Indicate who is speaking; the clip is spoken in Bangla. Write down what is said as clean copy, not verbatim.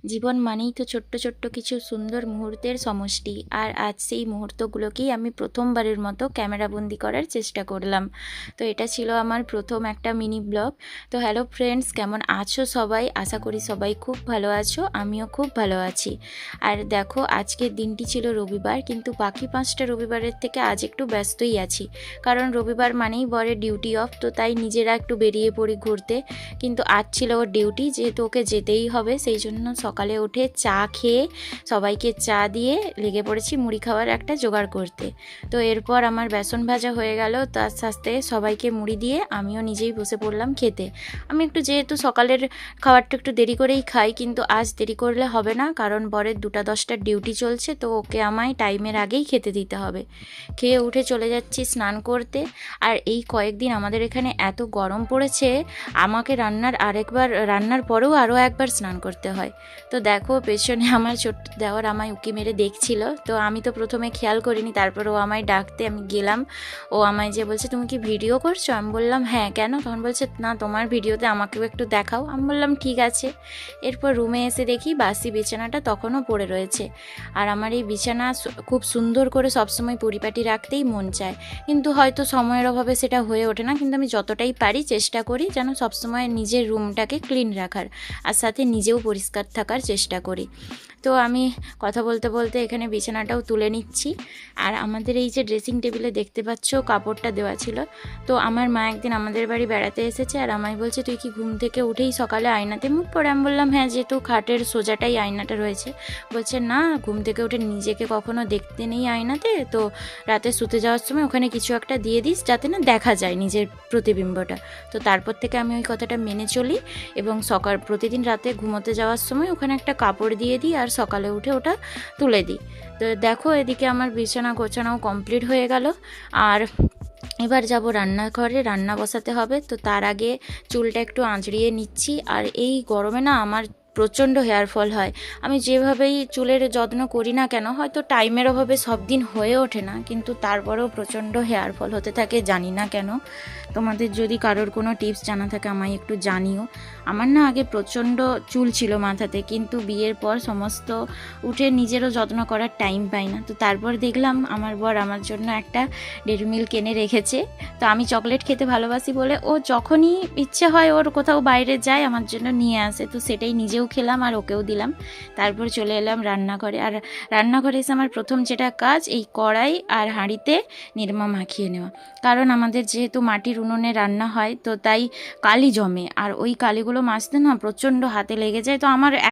Speaker 1: জীবন মানেই তো ছোট্ট ছোট্ট কিছু সুন্দর মুহূর্তের সমষ্টি। আর আজ সেই মুহূর্তগুলোকেই আমি প্রথমবারের মতো ক্যামেরাবন্দি করার চেষ্টা করলাম। তো এটা ছিল আমার প্রথম একটা মিনি ব্লগ। তো হ্যালো ফ্রেন্ডস, কেমন আছো সবাই? আশা করি সবাই খুব ভালো আছো, আমিও খুব ভালো আছি। আর দেখো, আজকের দিনটি ছিল রবিবার, কিন্তু বাকি 5টা রবিবারের থেকে আজ একটু ব্যস্তই আছি। কারণ রবিবার মানেই বরের ডিউটি অফ, তো তাই নিজেরা একটু বেরিয়ে পড়ি ঘুরতে। কিন্তু আজ ছিল ওর ডিউটি, যেহেতু ওকে যেতেই হবে, সেই জন্য সকালে উঠে চা খেয়ে সবাইকে চা দিয়ে লেগে পড়েছি মুড়ি খাওয়ার একটা জোগাড় করতে। তো এরপর আমার বেসন ভাজা হয়ে গেল, তার আস্তে আস্তে সবাইকে মুড়ি দিয়ে আমিও নিজেই বসে পড়লাম খেতে। আমি একটু, যেহেতু সকালের খাবারটা একটু দেরি করেই খাই, কিন্তু আজ দেরি করলে হবে না, কারণ বরের 2টা 10টার ডিউটি চলছে, তো ওকে আমায় টাইমের আগেই খেতে দিতে হবে। খেয়ে উঠে চলে যাচ্ছি স্নান করতে। আর এই কয়েকদিন আমাদের এখানে এত গরম পড়েছে, আমাকে রান্নার পরেও আরও একবার স্নান করতে হয়। তো দেখো, পেছনে আমার ছোট্ট দেওর আমায় উঁকি মেরে দেখছিল। তো আমি তো প্রথমে খেয়াল করিনি, তারপর ও আমায় ডাকতে আমি গেলাম। ও আমায় যে বলছে, তুমি কি ভিডিও করছো? আমি বললাম হ্যাঁ, কেন? তখন বলছে, না, তোমার ভিডিওতে আমাকেও একটু দেখাও। আমি বললাম ঠিক আছে। এরপর রুমে এসে দেখি বাসি বিছানাটা তখনও পড়ে রয়েছে। আর আমার এই বিছানা খুব সুন্দর করে সবসময় পরিপাটি রাখতেই মন চায়, কিন্তু হয়তো সময়ের অভাবে সেটা হয়ে ওঠে না। কিন্তু আমি যতটাই পারি চেষ্টা করি যেন সবসময় নিজের রুমটাকে ক্লিন রাখার, আর সাথে নিজেও পরিষ্কার থাকার চেষ্টা করি। তো আমি কথা বলতে বলতে এখানে বিছানাটাও তুলে নিচ্ছি। আর আমাদের এই যে ড্রেসিং টেবিলে দেখতে পাচ্ছ কাপড়টা দেওয়া ছিল, তো আমার মা একদিন আমাদের বাড়ি বেড়াতে এসেছে, আর আমায় বলছে, তুই কি ঘুম থেকে উঠেই সকালে আয়নাতে মুখ পড়ে? আমি বললাম হ্যাঁ, যেহেতু খাটের সোজাটাই আয়নাটা রয়েছে। বলছে না, ঘুম থেকে উঠে নিজেকে কখনো দেখতে নেই আয়নাতে, তো রাতে শুতে যাওয়ার সময় ওখানে কিছু একটা দিয়ে দিস, যাতে না দেখা যায় নিজের প্রতিবিম্বটা। তো তারপর থেকে আমি ওই কথাটা মেনে চলি, এবং প্রতিদিন রাতে ঘুমোতে যাওয়ার সময় ওখানে একটা কাপড় দিয়ে দিই, আর সকালে উঠে ওটা তুলে দিই। তো দেখো, এদিকে আমার বিছানা গোছানোও কমপ্লিট হয়ে গেল। আর এবার যাব রান্নাঘরে, রান্না বসাতে হবে। তো তার আগে চুলটা একটু আঁচড়িয়ে নিচ্ছি। আর এই গরমে না আমার প্রচণ্ড হেয়ার ফল হয়। আমি যেভাবেই চুলের যত্ন করি না কেন, হয়তো টাইমের অভাবে সব দিন হয়ে ওঠে না, কিন্তু তারপরেও প্রচণ্ড হেয়ার ফল হতে থাকে, জানি না কেন। তোমাদের যদি কারোর কোনো টিপস জানা থাকে আমায় একটু জানিও। আমার না আগে প্রচণ্ড চুল ছিল মাথাতে, কিন্তু বিয়ের পর সমস্ত উঠে নিজেরও যত্ন করার টাইম পাই না। তো তারপর দেখলাম আমার বর আমার জন্য একটা ডেইরি মিল্ক এনে রেখেছে। তো আমি চকলেট খেতে ভালোবাসি বলে ও যখনই ইচ্ছে হয় ওর কোথাও বাইরে যায় আমার জন্য নিয়ে আসে, তো সেটাই নিজেও খেলাম আর ওকেও দিলাম। তারপর চলে এলাম রান্নাঘরে। আর রান্নাঘরে এসে আমার প্রথম যেটা কাজ, এই কড়াই আর হাঁড়িতে নিরমা মাখিয়ে নেওয়া। কারণ আমাদের যেহেতু মাটির উনুনে রান্না হয়, তো তাই কালি জমে, আর ওই কালিগুলো মাজতে না প্রচণ্ড হাতে লেগে যায়। তো আমার